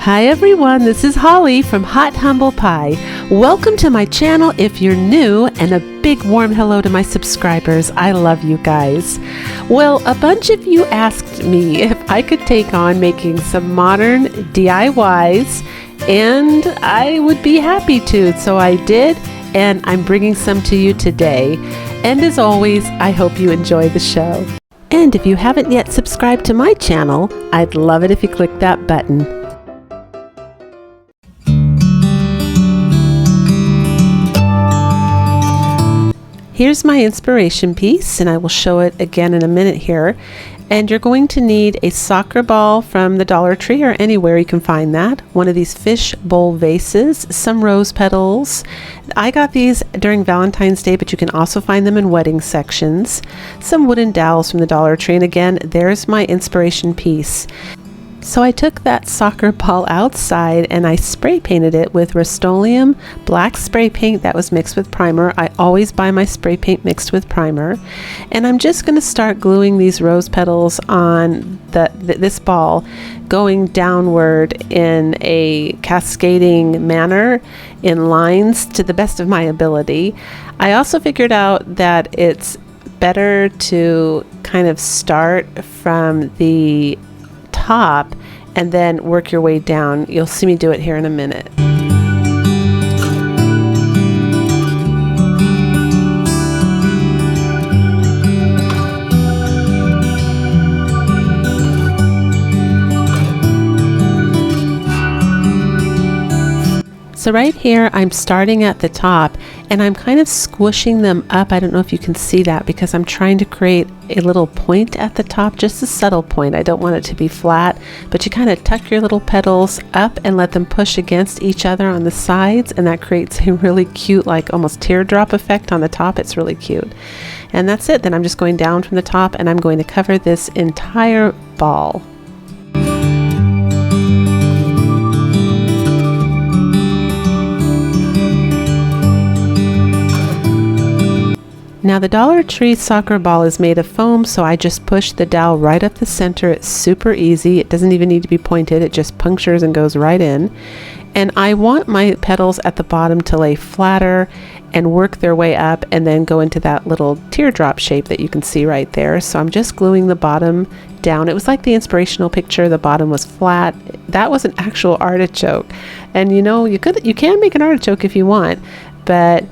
Hi everyone, this is Holly from Hot Humble Pie. Welcome to my channel if you're new, and a big warm hello to my subscribers. I love you guys. Well, a bunch of you asked me if I could take on making some modern DIYs, and I would be happy to, so I did, and I'm bringing some to you today. And as always, I hope you enjoy the show. And if you haven't yet subscribed to my channel, I'd love it if you click that button. Here's my inspiration piece, and I will show it again in a minute here. And you're going to need a soccer ball from the Dollar Tree or anywhere you can find that, one of these fish bowl vases, some rose petals. I got these during Valentine's Day, but you can also find them in wedding sections, some wooden dowels from the Dollar Tree, and again, there's my inspiration piece. So I took that soccer ball outside and I spray painted it with Rust-Oleum black spray paint that was mixed with primer. I always buy my spray paint mixed with primer. And I'm just going to start gluing these rose petals on this ball, going downward in a cascading manner in lines to the best of my ability. I also figured out that it's better to kind of start from the top and then work your way down. You'll see me do it here in a minute. So right here, I'm starting at the top and I'm kind of squishing them up. I don't know if you can see that because I'm trying to create a little point at the top, just a subtle point. I don't want it to be flat, but you kind of tuck your little petals up and let them push against each other on the sides, and that creates a really cute, like almost teardrop effect on the top. It's really cute. And that's it. Then I'm just going down from the top and I'm going to cover this entire ball. Now the Dollar Tree soccer ball is made of foam, so I just push the dowel right up the center. It's super easy. It doesn't even need to be pointed. It just punctures and goes right in. And I want my petals at the bottom to lay flatter and work their way up and then go into that little teardrop shape that you can see right there. So I'm just gluing the bottom down. It was like the inspirational picture. The bottom was flat. That was an actual artichoke. And you know, you can make an artichoke if you want, but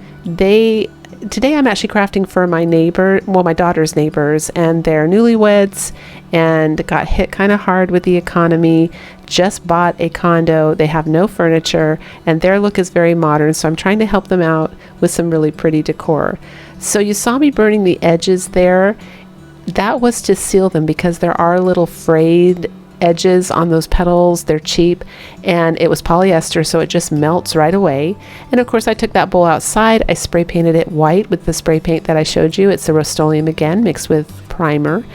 today I'm actually crafting for my my daughter's neighbors, and they're newlyweds and got hit kind of hard with the economy, just bought a condo, they have no furniture, and their look is very modern, so I'm trying to help them out with some really pretty decor. So you saw me burning the edges there. That was to seal them because there are little frayed edges on those petals. They're cheap, and it was polyester, so it just melts right away. And of course I took that bowl outside, I spray painted it white with the spray paint that I showed you. It's the Rust-Oleum again mixed with primer,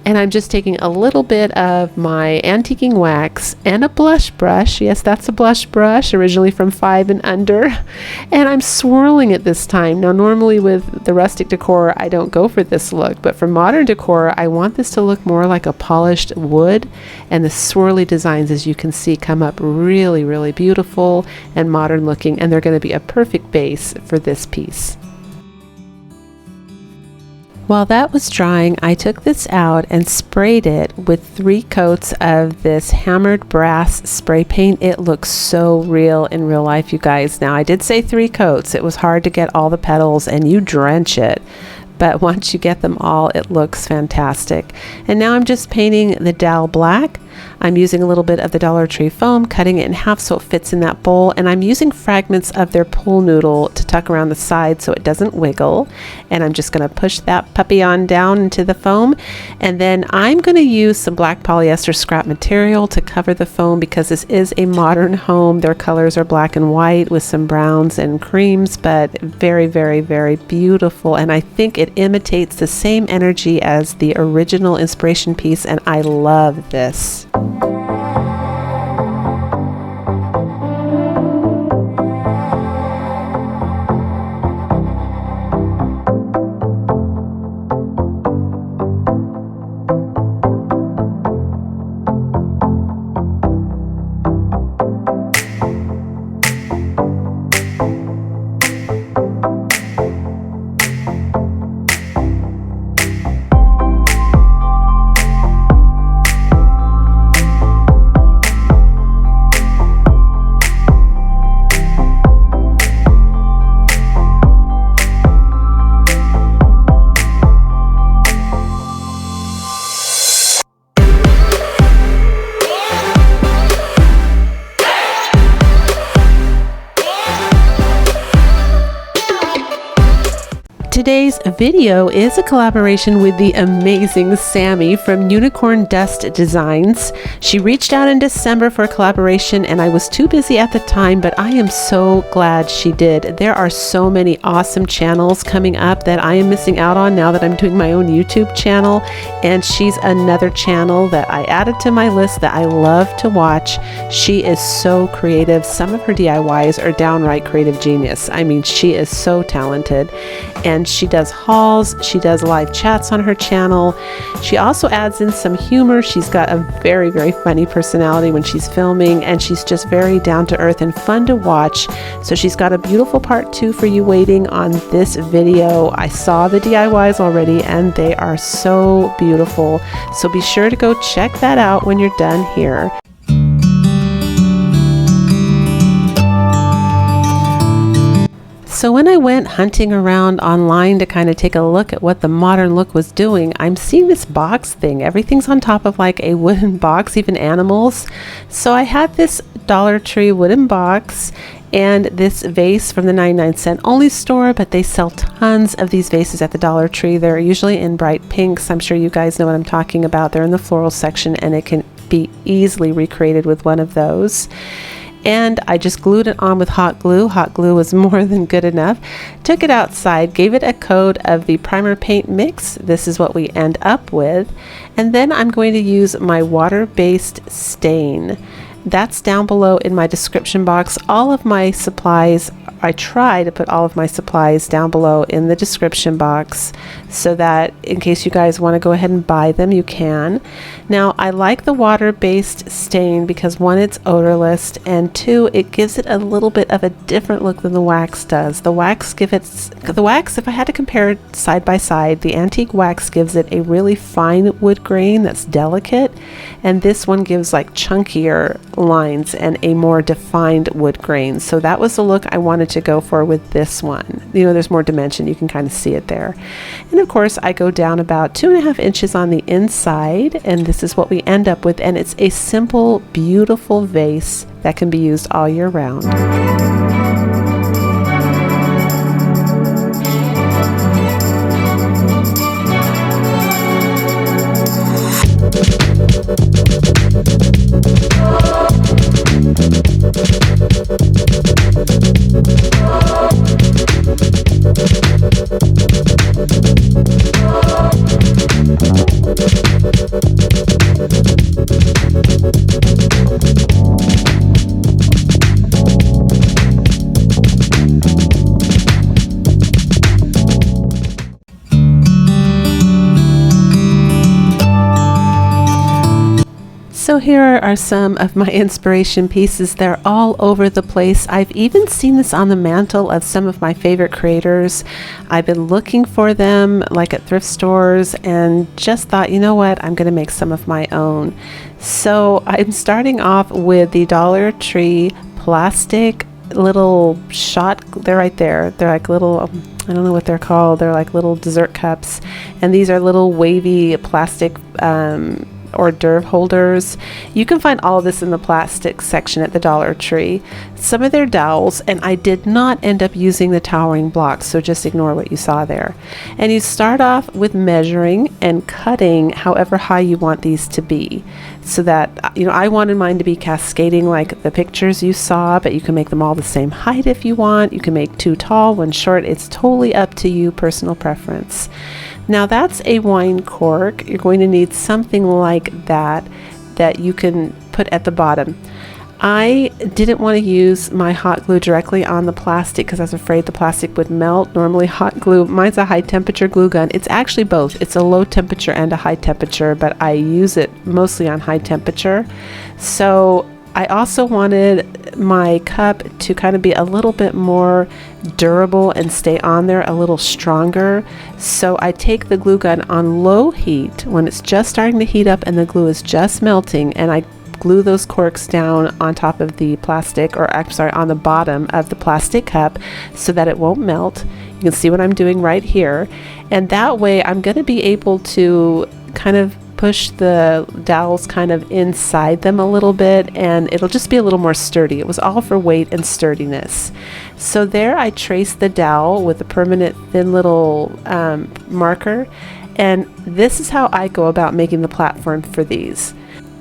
and I'm just taking a little bit of my antiquing wax and a blush brush. Yes, that's a blush brush, originally from 5 and Under, and I'm swirling it this time. Now normally with the rustic decor I don't go for this look, but for modern decor I want this to look more like a polished wood, and the swirly designs, as you can see, come up really, really beautiful and modern looking, and they're going to be a perfect base for this piece. While that was drying, I took this out and sprayed it with 3 coats of this hammered brass spray paint. It looks so real in real life, you guys. Now I did say 3 coats. It was hard to get all the petals, and you drench it. But once you get them all, it looks fantastic. And now I'm just painting the dowel black. I'm using a little bit of the Dollar Tree foam, cutting it in half so it fits in that bowl, and I'm using fragments of their pool noodle to tuck around the side so it doesn't wiggle. And I'm just going to push that puppy on down into the foam, and then I'm going to use some black polyester scrap material to cover the foam because this is a modern home. Their colors are black and white with some browns and creams, but very, very, very beautiful, and I think it imitates the same energy as the original inspiration piece, and I love this. Today's video is a collaboration with the amazing Sammie from Unicorn Dust Designs. She reached out in December for a collaboration and I was too busy at the time, but I am so glad she did. There are so many awesome channels coming up that I am missing out on now that I'm doing my own YouTube channel, and she's another channel that I added to my list that I love to watch. She is so creative. Some of her DIYs are downright creative genius. I mean, she is so talented. And she does hauls, she does live chats on her channel. She also adds in some humor. She's got a very, very funny personality when she's filming, and she's just very down to earth and fun to watch. So she's got a beautiful part 2 for you waiting on this video. I saw the DIYs already and they are so beautiful. So be sure to go check that out when you're done here. So when I went hunting around online to kind of take a look at what the modern look was doing, I'm seeing this box thing. Everything's on top of like a wooden box, even animals. So I had this Dollar Tree wooden box and this vase from the 99-cent only store, but they sell tons of these vases at the Dollar Tree. They're usually in bright pinks. I'm sure you guys know what I'm talking about. They're in the floral section and it can be easily recreated with one of those. And I just glued it on with hot glue. Hot glue was more than good enough. Took it outside, gave it a coat of the primer paint mix. This is what we end up with. And then I'm going to use my water-based stain. That's down below in my description box. All of my supplies, I try to put all of my supplies down below in the description box so that in case you guys want to go ahead and buy them, you can. Now, I like the water-based stain because 1, it's odorless, and 2, it gives it a little bit of a different look than the wax does. The wax, if I had to compare it side by side, the antique wax gives it a really fine wood grain that's delicate, and this one gives like chunkier lines and a more defined wood grain. So that was the look I wanted to go for with this one. You know, there's more dimension. You can kind of see it there. And of course, I go down about 2.5 inches on the inside, and this is what we end up with. And it's a simple, beautiful vase that can be used all year round. So here are some of my inspiration pieces. They're all over the place. I've even seen this on the mantle of some of my favorite creators. I've been looking for them like at thrift stores and just thought, you know what, I'm going to make some of my own. So I'm starting off with the Dollar Tree plastic little shot. They're right there. They're like little, I don't know what they're called. They're like little dessert cups. And these are little wavy plastic hors d'oeuvre holders. You can find all of this in the plastic section at the Dollar Tree. Some of their dowels, and I did not end up using the towering blocks, so just ignore what you saw there. And you start off with measuring and cutting however high you want these to be, so that, you know, I wanted mine to be cascading like the pictures you saw, but you can make them all the same height if you want. You can make 2 tall, 1 short. It's totally up to you, personal preference. Now that's a wine cork. You're going to need something like that you can put at the bottom. I didn't want to use my hot glue directly on the plastic because I was afraid the plastic would melt. Normally hot glue, mine's a high temperature glue gun. It's actually both. It's a low temperature and a high temperature, but I use it mostly on high temperature. So I also wanted my cup to kind of be a little bit more durable and stay on there a little stronger. So I take the glue gun on low heat when it's just starting to heat up and the glue is just melting, and I glue those corks down on top of the plastic, or I'm sorry, on the bottom of the plastic cup so that it won't melt. You can see what I'm doing right here. And that way I'm going to be able to kind of push the dowels kind of inside them a little bit, and it'll just be a little more sturdy. It was all for weight and sturdiness. So there I traced the dowel with a permanent thin little marker, and this is how I go about making the platform for these.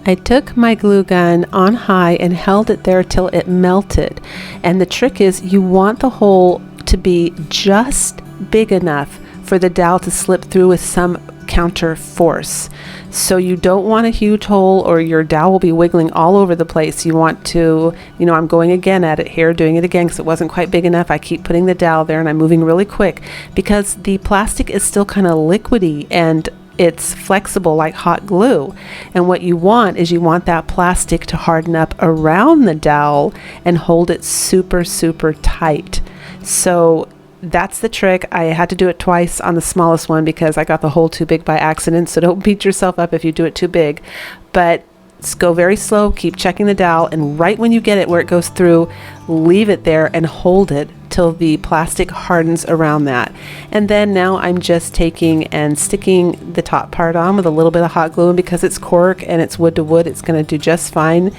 I took my glue gun on high and held it there till it melted. And the trick is you want the hole to be just big enough for the dowel to slip through with some counter force. So you don't want a huge hole or your dowel will be wiggling all over the place. You want to, I'm going again at it here, doing it again because it wasn't quite big enough. I keep putting the dowel there and I'm moving really quick because the plastic is still kind of liquidy and it's flexible like hot glue. And what you want is you want that plastic to harden up around the dowel and hold it super, super tight. So that's the trick. I had to do it twice on the smallest one because I got the hole too big by accident. So don't beat yourself up if you do it too big. But go very slow, keep checking the dowel, and right when you get it where it goes through, leave it there and hold it till the plastic hardens around that. And then now I'm just taking and sticking the top part on with a little bit of hot glue, and because it's cork and it's wood to wood, it's going to do just fine.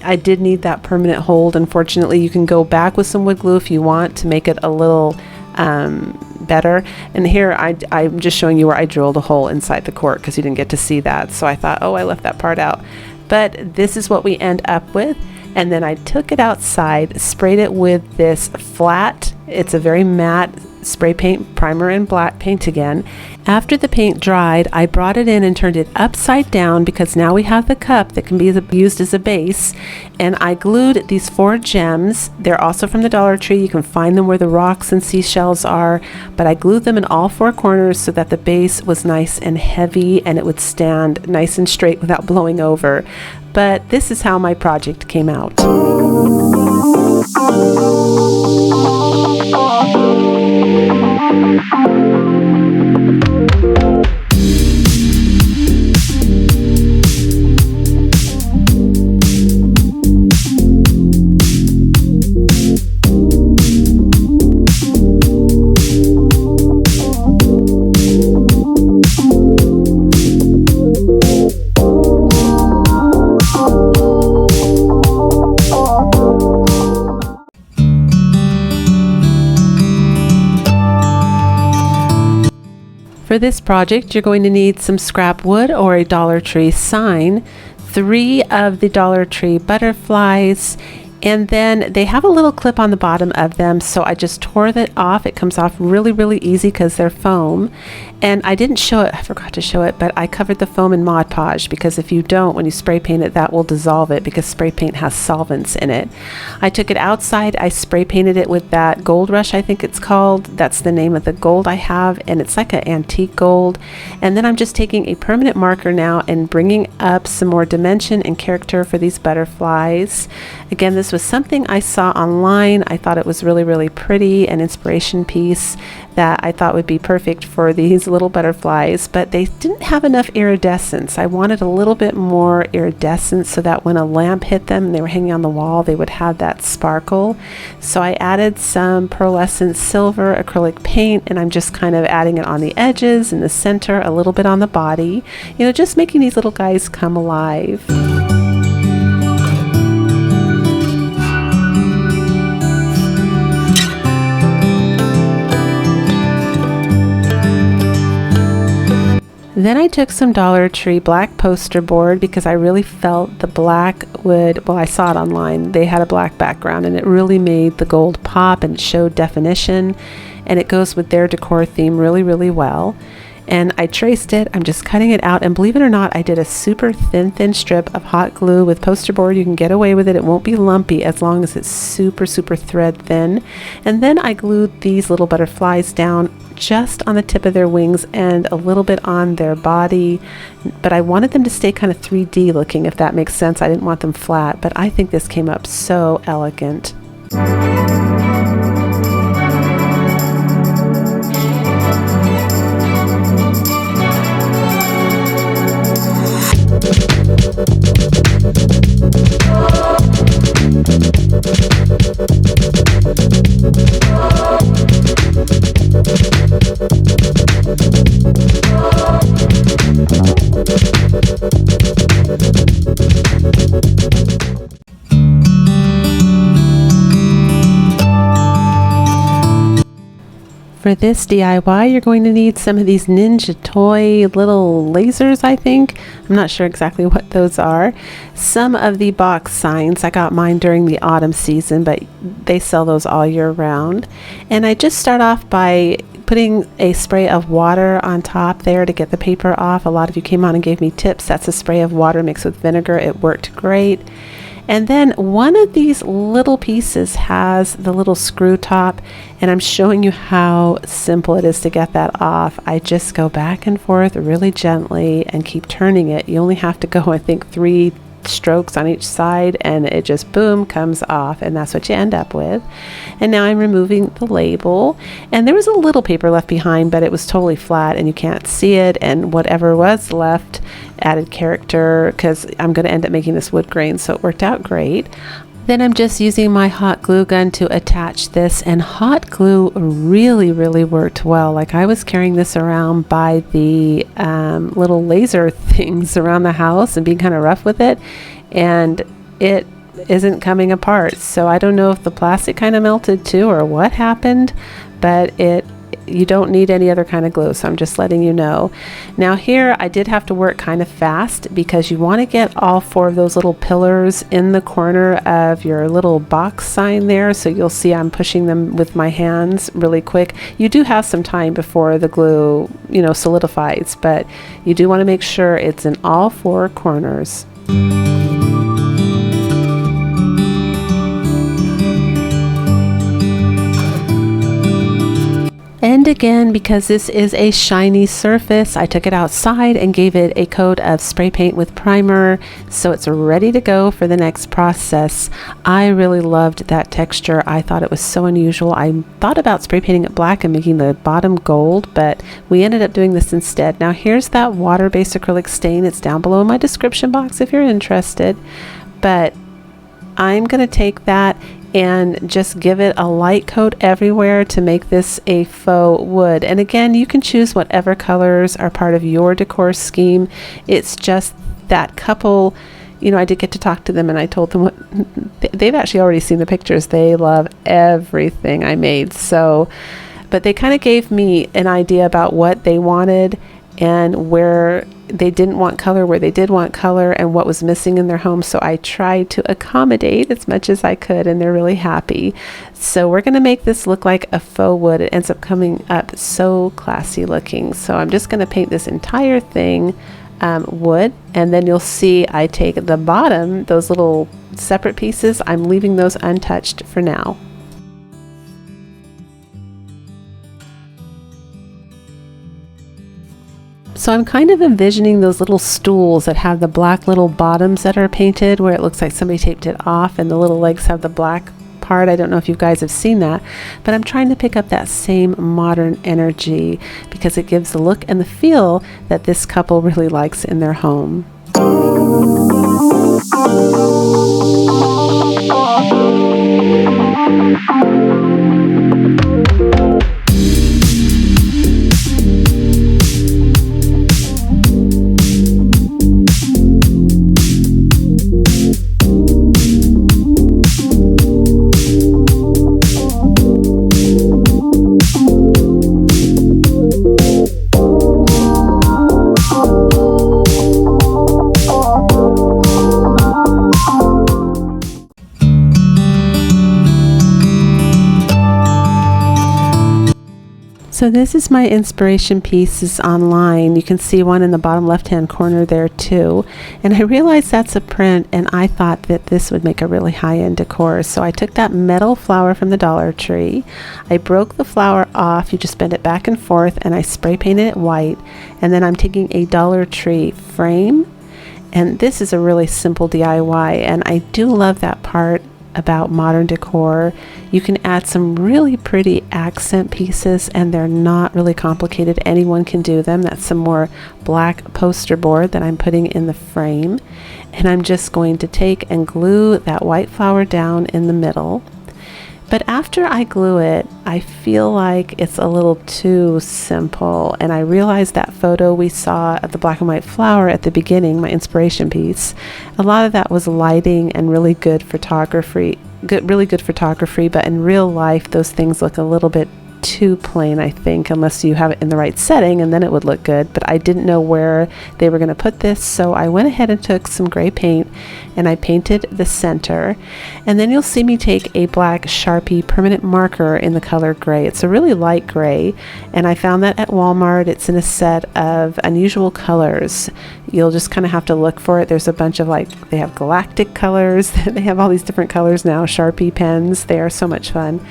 I did need that permanent hold. Unfortunately, you can go back with some wood glue if you want to make it a little better. And here I'm just showing you where I drilled a hole inside the cork because you didn't get to see that. So I thought, oh, I left that part out. But this is what we end up with. And then I took it outside, sprayed it with this flat, it's a very matte spray paint primer and black paint again. After the paint dried, I brought it in and turned it upside down because now we have the cup that can be used as a base. And I glued these 4 gems. They're also from the Dollar Tree. You can find them where the rocks and seashells are. But I glued them in all 4 corners so that the base was nice and heavy and it would stand nice and straight without blowing over. But this is how my project came out. For this project, you're going to need some scrap wood or a Dollar Tree sign, 3 of the Dollar Tree butterflies, and then they have a little clip on the bottom of them, so I just tore that off. It comes off really, really easy because they're foam. And I didn't show it, I forgot to show it, but I covered the foam in Mod Podge because if you don't, when you spray paint it, that will dissolve it because spray paint has solvents in it. I took it outside, I spray painted it with that Gold Rush, I think it's called. That's the name of the gold I have, and it's like an antique gold. And then I'm just taking a permanent marker now and bringing up some more dimension and character for these butterflies. Again, this was something I saw online. I thought it was really, really pretty, an inspiration piece that I thought would be perfect for these little butterflies, but they didn't have enough iridescence. I wanted a little bit more iridescence so that when a lamp hit them and they were hanging on the wall, they would have that sparkle. So I added some pearlescent silver acrylic paint, and I'm just kind of adding it on the edges, in the center, a little bit on the body, just making these little guys come alive. Then I took some Dollar Tree black poster board because I really felt the black would, well, I saw it online, they had a black background and it really made the gold pop and it showed definition, and it goes with their decor theme really, really well. And I traced it, I'm just cutting it out, and believe it or not, I did a super thin strip of hot glue. With poster board you can get away with it, it won't be lumpy as long as it's super thread thin. And then I glued these little butterflies down just on the tip of their wings and a little bit on their body, but I wanted them to stay kind of 3D looking, if that makes sense. I didn't want them flat, but I think this came up so elegant. For this DIY, you're going to need some of these Ninja toy little lasers, I think. I'm not sure exactly what those are. Some of the box signs, I got mine during the autumn season, but they sell those all year round. And I just start off by putting a spray of water on top there to get the paper off. A lot of you came on and gave me tips. That's a spray of water mixed with vinegar. It worked great. And then one of these little pieces has the little screw top, and I'm showing you how simple it is to get that off. I just go back and forth really gently and keep turning it. You only have to go, I think, 3 strokes on each side, and it just boom comes off, and that's what you end up with. And now I'm removing the label, and there was a little paper left behind, but it was totally flat and you can't see it, and whatever was left added character because I'm going to end up making this wood grain, so it worked out great. Then I'm just using my hot glue gun to attach this, and hot glue really worked well. Like, I was carrying this around by the little laser things around the house and being kind of rough with it, and it isn't coming apart. So I don't know if the plastic kind of melted too or what happened, but you don't need any other kind of glue, so I'm just letting you know. Now here I did have to work kind of fast because you want to get all 4 of those little pillars in the corner of your little box sign there, so you'll see I'm pushing them with my hands really quick. You do have some time before the glue, solidifies, but you do want to make sure it's in all 4 corners. And again, because this is a shiny surface, I took it outside and gave it a coat of spray paint with primer, so it's ready to go for the next process. I really loved that texture. I thought it was so unusual. I thought about spray painting it black and making the bottom gold, but we ended up doing this instead. Now here's that water-based acrylic stain. It's down below in my description box if you're interested, but I'm going to take that and just give it a light coat everywhere to make this a faux wood. And again, you can choose whatever colors are part of your decor scheme. It's just that couple, I did get to talk to them, and I told them they've actually already seen the pictures. They love everything I made. So, but they kind of gave me an idea about what they wanted and where they didn't want color, where they did want color, and what was missing in their home. So I tried to accommodate as much as I could, and they're really happy. So we're going to make this look like a faux wood. It ends up coming up so classy looking. So I'm just going to paint this entire thing wood, and then you'll see I take the bottom, those little separate pieces, I'm leaving those untouched for now. So I'm kind of envisioning those little stools that have the black little bottoms that are painted, where it looks like somebody taped it off and the little legs have the black part. I don't know if you guys have seen that, but I'm trying to pick up that same modern energy because it gives the look and the feel that this couple really likes in their home. So this is my inspiration pieces online. You can see one in the bottom left hand corner there too. And I realized that's a print, and I thought that this would make a really high-end decor. So I took that metal flower from the Dollar Tree. I broke the flower off. You just bend it back and forth, and I spray painted it white. And then I'm taking a Dollar Tree frame. And this is a really simple DIY, and I do love that part about modern decor. You can add some really pretty accent pieces, and they're not really complicated. Anyone can do them. That's some more black poster board that I'm putting in the frame, and I'm just going to take and glue that white flower down in the middle. But after I glue it, I feel like it's a little too simple, and I realized that photo we saw of the black and white flower at the beginning, my inspiration piece, a lot of that was lighting and really good photography, but in real life those things look a little bit too plain, I think, unless you have it in the right setting, and then it would look good. But I didn't know where they were going to put this, so I went ahead and took some gray paint and I painted the center. And then you'll see me take a black Sharpie permanent marker in the color gray. It's a really light gray, and I found that at Walmart. It's in a set of unusual colors. You'll just kind of have to look for it. There's a bunch of, like, they have galactic colors. They have all these different colors now. Sharpie pens, they are so much fun.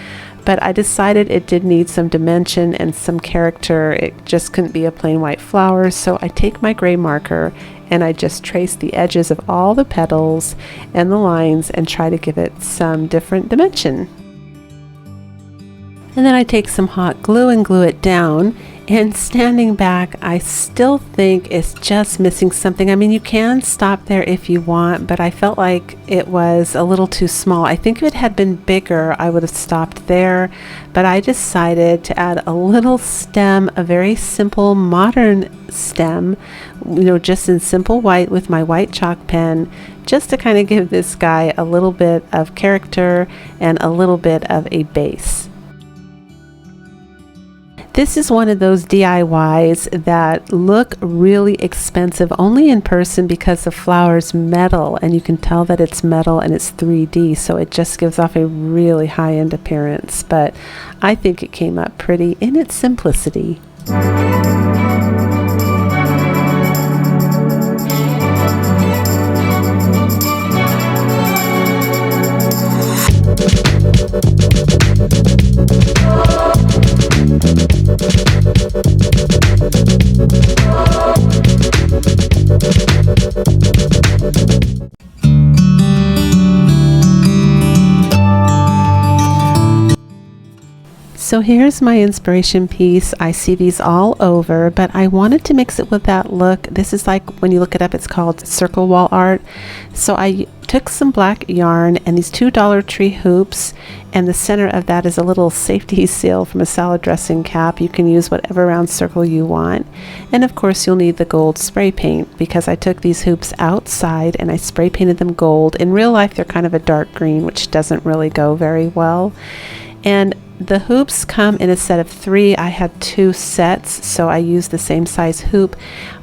But I decided it did need some dimension and some character. It just couldn't be a plain white flower. So I take my gray marker and I just trace the edges of all the petals and the lines and try to give it some different dimension. And then I take some hot glue and glue it down. And standing back, I still think it's just missing something. I mean, you can stop there if you want, but I felt like it was a little too small. I think if it had been bigger, I would have stopped there, but I decided to add a little stem, a very simple modern stem, you know, just in simple white with my white chalk pen, just to kind of give this guy a little bit of character and a little bit of a base. This is one of those DIYs that look really expensive only in person because the flower's metal, and you can tell that it's metal and it's 3D, so it just gives off a really high-end appearance. But I think it came up pretty in its simplicity. So here's my inspiration piece. I see these all over, but I wanted to mix it with that look. This is like, when you look it up, it's called circle wall art. So I took some black yarn and these two Dollar Tree hoops, and the center of that is a little safety seal from a salad dressing cap. You can use whatever round circle you want. And of course you'll need the gold spray paint, because I took these hoops outside and I spray painted them gold. In real life they're kind of a dark green, which doesn't really go very well. And the hoops come in a set of 3. I had 2 sets, so I used the same size hoop.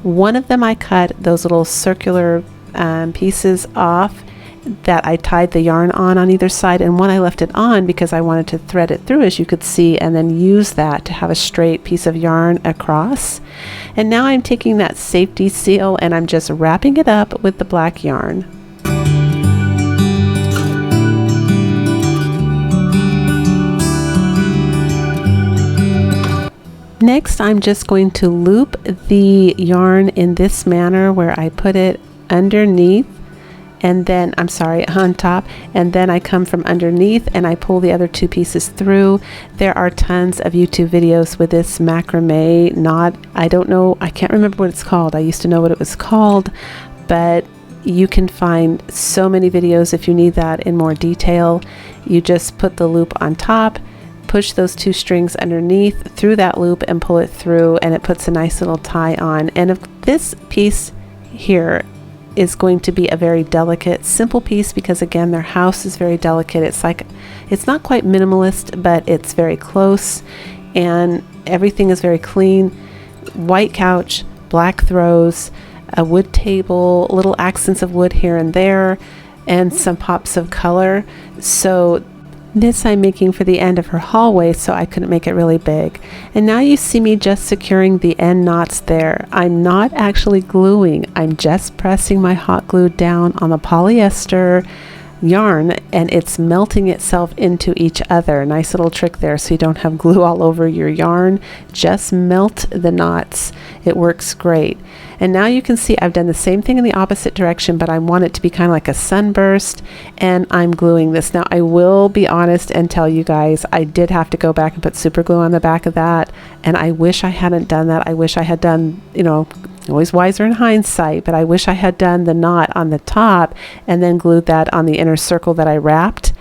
One of them I cut those little circular pieces off that I tied the yarn on either side, and one I left it on because I wanted to thread it through, as you could see, and then use that to have a straight piece of yarn across. And now I'm taking that safety seal and I'm just wrapping it up with the black yarn. Next, I'm just going to loop the yarn in this manner where I put it underneath, and then, on top, and then I come from underneath and I pull the other 2 pieces through. There are tons of YouTube videos with this macrame knot. I don't know, I can't remember what it's called. I used to know what it was called, but you can find so many videos if you need that in more detail. You just put the loop on top, push those 2 strings underneath through that loop and pull it through, and it puts a nice little tie on. And if this piece here is going to be a very delicate, simple piece, because again, their house is very delicate. It's like, it's not quite minimalist, but it's very close, and everything is very clean. White couch, black throws, a wood table, little accents of wood here and there, and some pops of color. So this I'm making for the end of her hallway, so I couldn't make it really big. And now you see me just securing the end knots there. I'm not actually gluing, I'm just pressing my hot glue down on the polyester yarn, and it's melting itself into each other. Nice little trick there, so you don't have glue all over your yarn. Just melt the knots. It works great. And now you can see I've done the same thing in the opposite direction, but I want it to be kind of like a sunburst, and I'm gluing this. Now I will be honest and tell you guys, I did have to go back and put super glue on the back of that, and I wish I hadn't done that. I wish I had done, you know, always wiser in hindsight, but I wish I had done the knot on the top and then glued that on the inner circle that I wrapped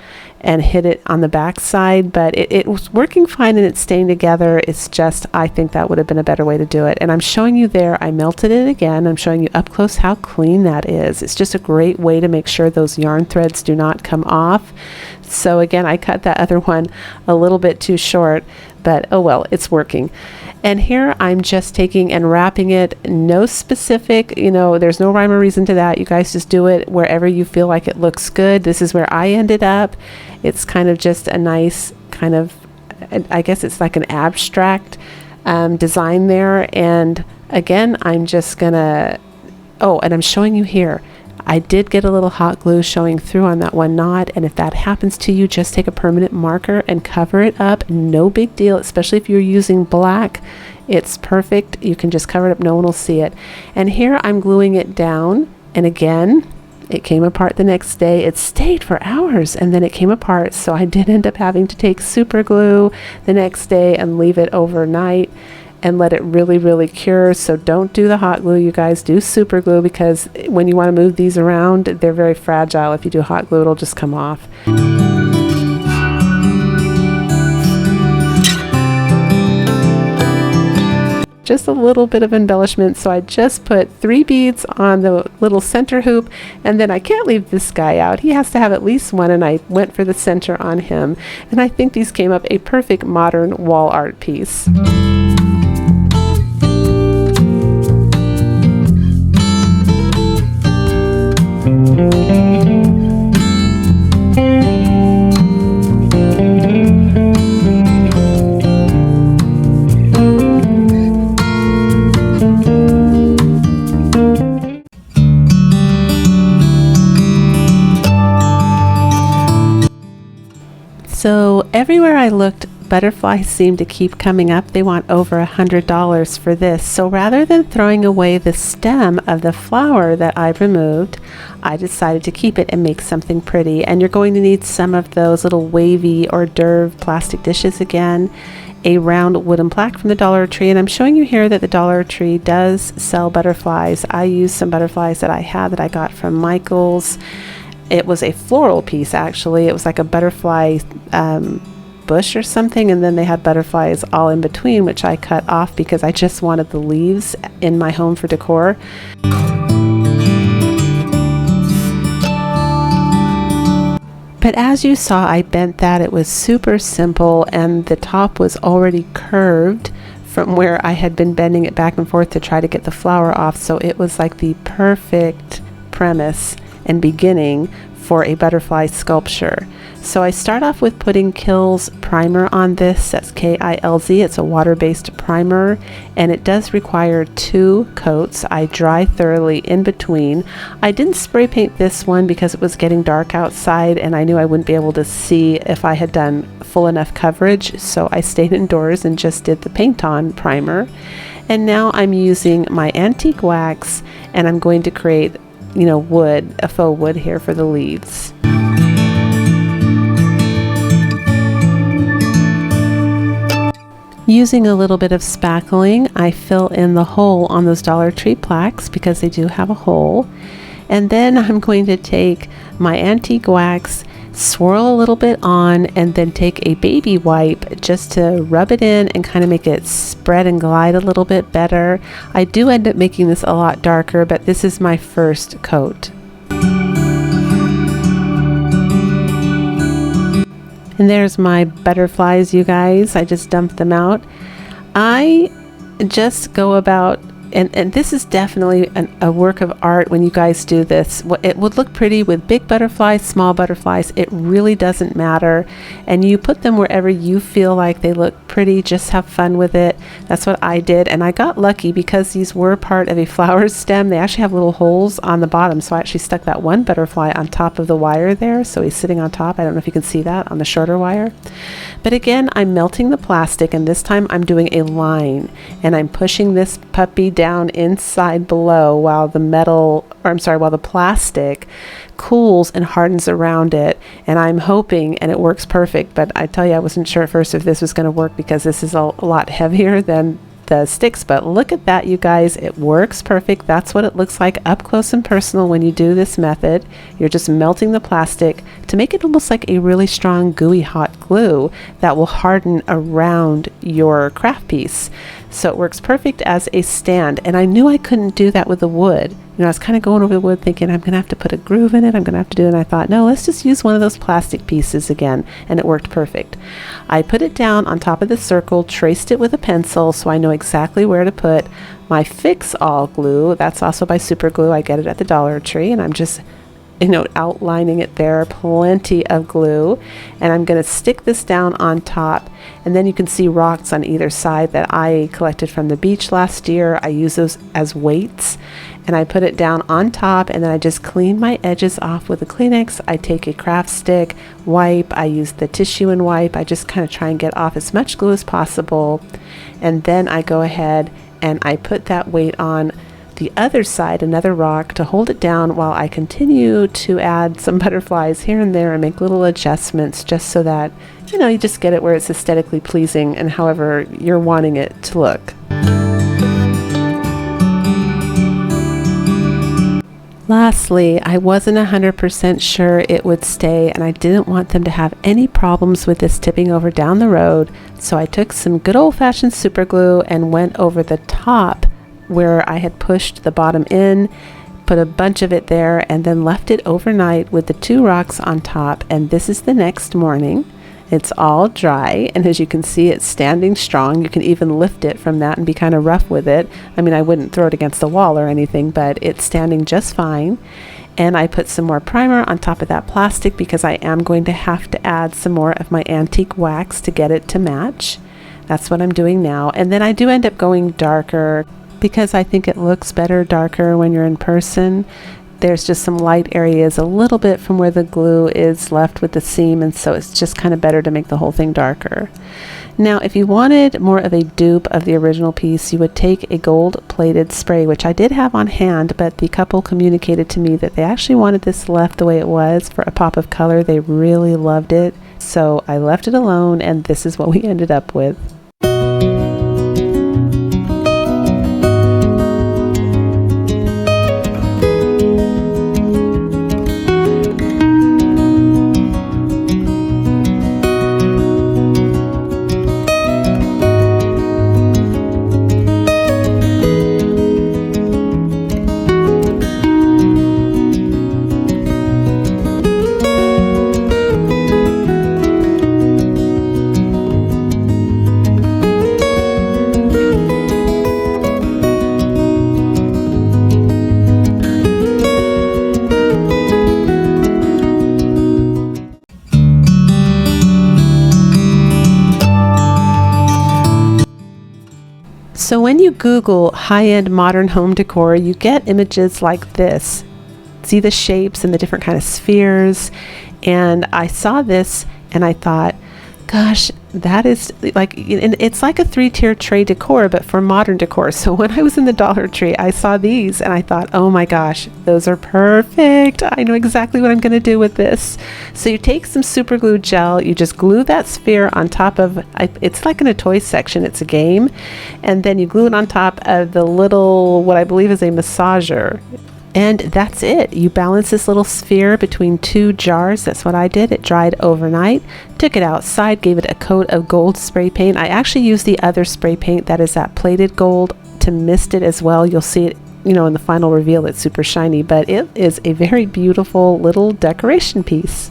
and hit it on the back side. But it was working fine and it's staying together. It's just, I think that would have been a better way to do it. And I'm showing you there, I melted it again. I'm showing you up close how clean that is. It's just a great way to make sure those yarn threads do not come off. So again, I cut that other one a little bit too short, but oh well, it's working. And here I'm just taking and wrapping it. No specific, there's no rhyme or reason to that. You guys just do it wherever you feel like it looks good. This is where I ended up. It's kind of just a nice kind of, I guess it's like an abstract design there. And again, I'm just gonna, and I'm showing you here, I did get a little hot glue showing through on that one knot, and if that happens to you, just take a permanent marker and cover it up. No big deal, especially if you're using black. It's perfect. You can just cover it up, no one will see it. And here I'm gluing it down, and again, it came apart the next day. It stayed for hours and then it came apart, so I did end up having to take super glue the next day and leave it overnight and let it really, really cure. So don't do the hot glue, you guys. Do super glue, because when you want to move these around, they're very fragile. If you do hot glue, it'll just come off. Just a little bit of embellishment. So I just put 3 beads on the little center hoop, and then I can't leave this guy out. He has to have at least one, and I went for the center on him. And I think these came up a perfect modern wall art piece. So everywhere I looked, butterflies seem to keep coming up. They want over $100 for this. So rather than throwing away the stem of the flower that I removed, I decided to keep it and make something pretty. And you're going to need some of those little wavy hors d'oeuvre plastic dishes again, a round wooden plaque from the Dollar Tree, and I'm showing you here that the Dollar Tree does sell butterflies. I used some butterflies that I had that I got from Michael's. It was a floral piece, actually. It was like a butterfly bush or something, and then they had butterflies all in between, which I cut off because I just wanted the leaves in my home for decor. But as you saw, I bent that. It was super simple, and the top was already curved from where I had been bending it back and forth to try to get the flower off. So it was like the perfect premise and beginning for a butterfly sculpture. So I start off with putting Kilz primer on this. That's K-I-L-Z. It's a water-based primer, and it does require 2 coats. I dry thoroughly in between. I didn't spray paint this one because it was getting dark outside and I knew I wouldn't be able to see if I had done full enough coverage, so I stayed indoors and just did the paint on primer. And now I'm using my antique wax, and I'm going to create wood, a faux wood here for the leaves. Using a little bit of spackling, I fill in the hole on those Dollar Tree plaques because they do have a hole. And then I'm going to take my antique wax, swirl a little bit on, and then take a baby wipe just to rub it in and kind of make it spread and glide a little bit better. I do end up making this a lot darker, but this is my first coat. And there's my butterflies, you guys. I just dumped them out. I just go about, and this is definitely a work of art when you guys do this. It would look pretty with big butterflies, small butterflies. It really doesn't matter. And you put them wherever you feel like they look pretty. Just have fun with it. That's what I did. And I got lucky because these were part of a flower stem. They actually have little holes on the bottom. So I actually stuck that one butterfly on top of the wire there. So he's sitting on top. I don't know if you can see that on the shorter wire. But again, I'm melting the plastic, and this time I'm doing a line, and I'm pushing this puppy down inside below while the plastic cools and hardens around it. And I'm hoping, and it works perfect, but I tell you, I wasn't sure at first if this was going to work because this is a lot heavier than the sticks, but look at that, you guys. It works perfect. That's what it looks like up close and personal when you do this method. You're just melting the plastic to make it almost like a really strong gooey hot glue that will harden around your craft piece. So it works perfect as a stand. And I knew I couldn't do that with the wood. You know, I was kind of going over the wood thinking I'm going to have to put a groove in it. I'm going to have to do it. And I thought, no, let's just use one of those plastic pieces again. And it worked perfect. I put it down on top of the circle, traced it with a pencil so I know exactly where to put my Fix All glue. That's also by Super Glue. I get it at the Dollar Tree. And I'm just, you know, outlining it there, plenty of glue. And I'm going to stick this down on top. And then you can see rocks on either side that I collected from the beach last year. I use those as weights. And I put it down on top, and then I just clean my edges off with a Kleenex. I take a craft stick, wipe, I use the tissue and wipe. I just kind of try and get off as much glue as possible. And then I go ahead and I put that weight on the other side, another rock, to hold it down while I continue to add some butterflies here and there and make little adjustments just so that, you know, you just get it where it's aesthetically pleasing and however you're wanting it to look. Lastly, I wasn't 100% sure it would stay, and I didn't want them to have any problems with this tipping over down the road, so I took some good old-fashioned super glue and went over the top where I had pushed the bottom in, put a bunch of it there, and then left it overnight with the 2 rocks on top. And this is the next morning. It's all dry, and as you can see, it's standing strong. You can even lift it from that and be kind of rough with it. I mean, I wouldn't throw it against the wall or anything, but it's standing just fine. And I put some more primer on top of that plastic because I am going to have to add some more of my antique wax to get it to match. That's what I'm doing now. And then I do end up going darker because I think it looks better darker when you're in person. There's just some light areas a little bit from where the glue is left with the seam, and so it's just kind of better to make the whole thing darker. Now, if you wanted more of a dupe of the original piece, you would take a gold-plated spray, which I did have on hand, but the couple communicated to me that they actually wanted this left the way it was for a pop of color. They really loved it, so I left it alone, and this is what we ended up with. So when you Google high-end modern home decor, you get images like this. See the shapes and the different kind of spheres. And I saw this and I thought, gosh, that is like, and it's like a 3-tier tray decor, but for modern decor. So when I was in the Dollar Tree, I saw these and I thought, oh my gosh, those are perfect. I know exactly what I'm going to do with this. So you take some super glue gel, you just glue that sphere on top of, it's like in a toy section, it's a game. And then you glue it on top of the little, what I believe is a massager. And that's it. You balance this little sphere between 2 jars. That's what I did. It dried overnight. Took it outside, gave it a coat of gold spray paint. I actually used the other spray paint that is that plated gold to mist it as well. You'll see it, you know, in the final reveal. It's super shiny, but it is a very beautiful little decoration piece.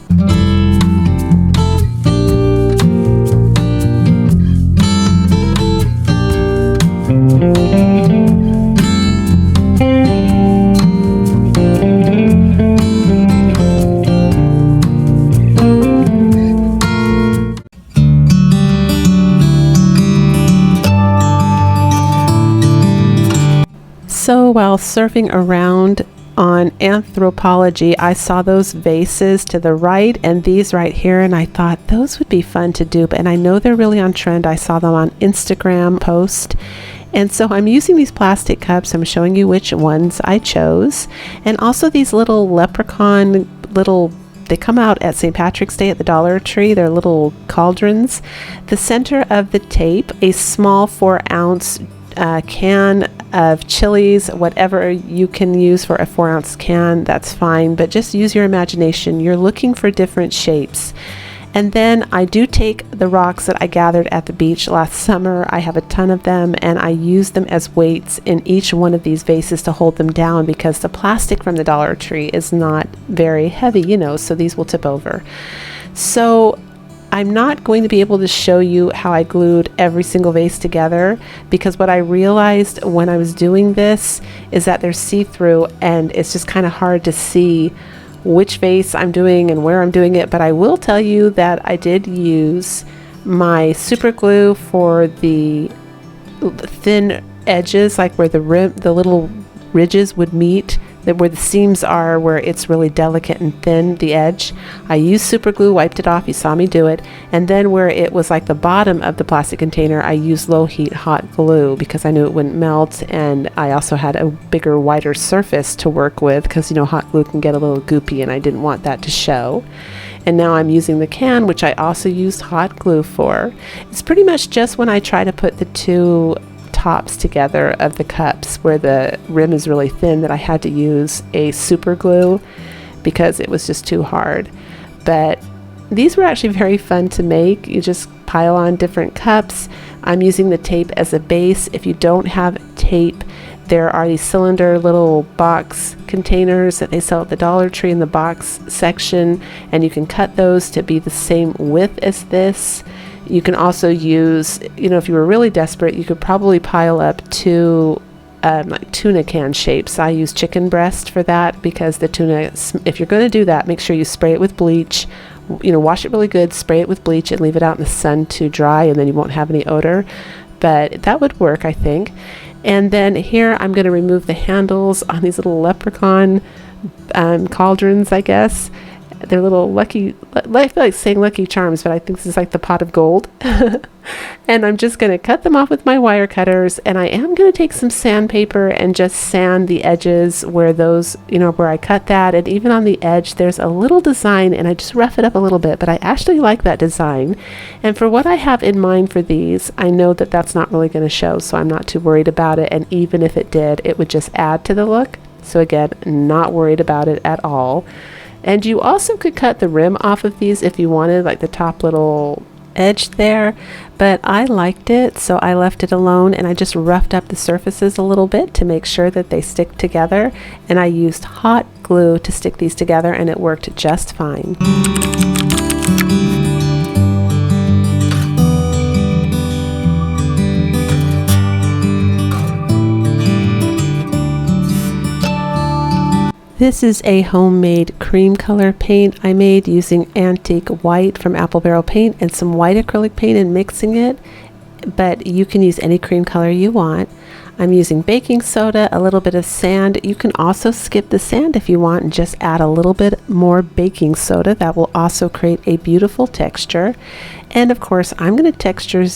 So while surfing around on Anthropology, I saw those vases to the right and these right here, and I thought those would be fun to dupe, and I know they're really on trend. I saw them on Instagram post, and so I'm using these plastic cups. I'm showing you which ones I chose, and also these little leprechaun they come out at St. Patrick's Day at the Dollar Tree. They're little cauldrons. The center of the tape, a small 4-ounce can of chilies, whatever you can use for a 4-ounce can, that's fine, but just use your imagination. You're looking for different shapes. And then I do take the rocks that I gathered at the beach last summer. I have a ton of them, and I use them as weights in each one of these vases to hold them down, because the plastic from the Dollar Tree is not very heavy, you know, so these will tip over. So I'm not going to be able to show you how I glued every single vase together, because what I realized when I was doing this is that they're see-through and it's just kind of hard to see which vase I'm doing and where I'm doing it. But I will tell you that I did use my super glue for the thin edges, like where the little ridges would meet, where the seams are, where it's really delicate and thin, the edge. I used super glue, wiped it off, you saw me do it. And then where it was like the bottom of the plastic container, I used low heat hot glue because I knew it wouldn't melt, and I also had a bigger, wider surface to work with, because you know hot glue can get a little goopy and I didn't want that to show. And now I'm using the can, which I also used hot glue for. It's pretty much just when I try to put the two tops together of the cups where the rim is really thin that I had to use a super glue, because it was just too hard. But these were actually very fun to make. You just pile on different cups. I'm using the tape as a base. If you don't have tape, there are these cylinder little box containers that they sell at the Dollar Tree in the box section, and you can cut those to be the same width as this. You can also use, you know, if you were really desperate, you could probably pile up two like tuna can shapes. I use chicken breast for that, because the tuna, if you're going to do that, make sure you spray it with bleach. You know, wash it really good, spray it with bleach, and leave it out in the sun to dry, and then you won't have any odor. But that would work, I think. And then here I'm going to remove the handles on these little leprechaun cauldrons, I guess. They're little lucky, I feel like saying Lucky Charms, but I think this is like the pot of gold. And I'm just going to cut them off with my wire cutters, and I am going to take some sandpaper and just sand the edges where those, you know, where I cut that. And even on the edge there's a little design, and I just rough it up a little bit, but I actually like that design. And for what I have in mind for these, I know that that's not really going to show, so I'm not too worried about it. And even if it did, it would just add to the look. So again, not worried about it at all. And you also could cut the rim off of these if you wanted, like the top little edge there, but I liked it, so I left it alone, and I just roughed up the surfaces a little bit to make sure that they stick together. And I used hot glue to stick these together, and it worked just fine. This is a homemade cream color paint I made using antique white from Apple Barrel Paint and some white acrylic paint and mixing it, but you can use any cream color you want. I'm using baking soda, a little bit of sand. You can also skip the sand if you want and just add a little bit more baking soda. That will also create a beautiful texture. And of course, I'm going to texture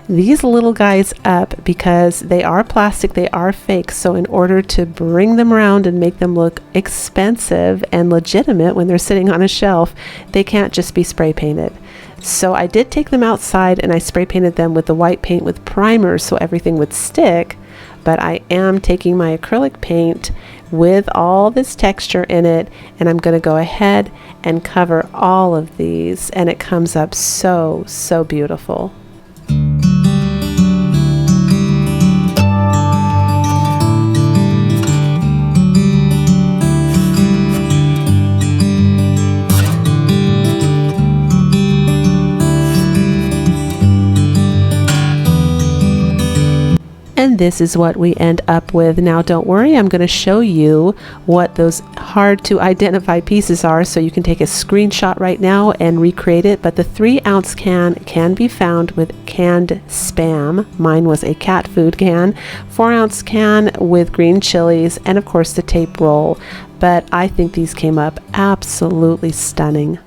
these little guys up, because they are plastic, they are fake. So in order to bring them around and make them look expensive and legitimate when they're sitting on a shelf, they can't just be spray painted. So I did take them outside and I spray painted them with the white paint with primer so everything would stick. But I am taking my acrylic paint with all this texture in it, and I'm going to go ahead and cover all of these, and it comes up so beautiful. And this is what we end up with. Now don't worry, I'm going to show you what those hard to identify pieces are, so you can take a screenshot right now and recreate it. But the 3-ounce can be found with canned Spam. Mine was a cat food can. 4-ounce can with green chilies, and of course the tape roll. But I think these came up absolutely stunning.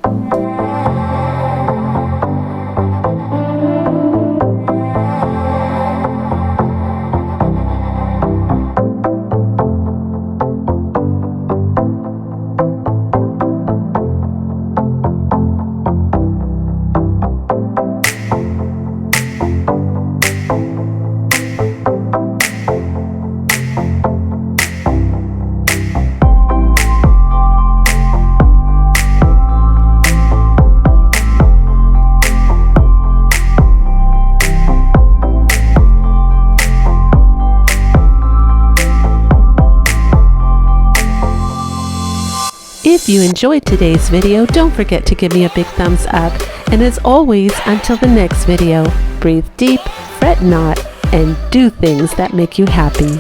If you enjoyed today's video, don't forget to give me a big thumbs up. And as always, until the next video, breathe deep, fret not, and do things that make you happy.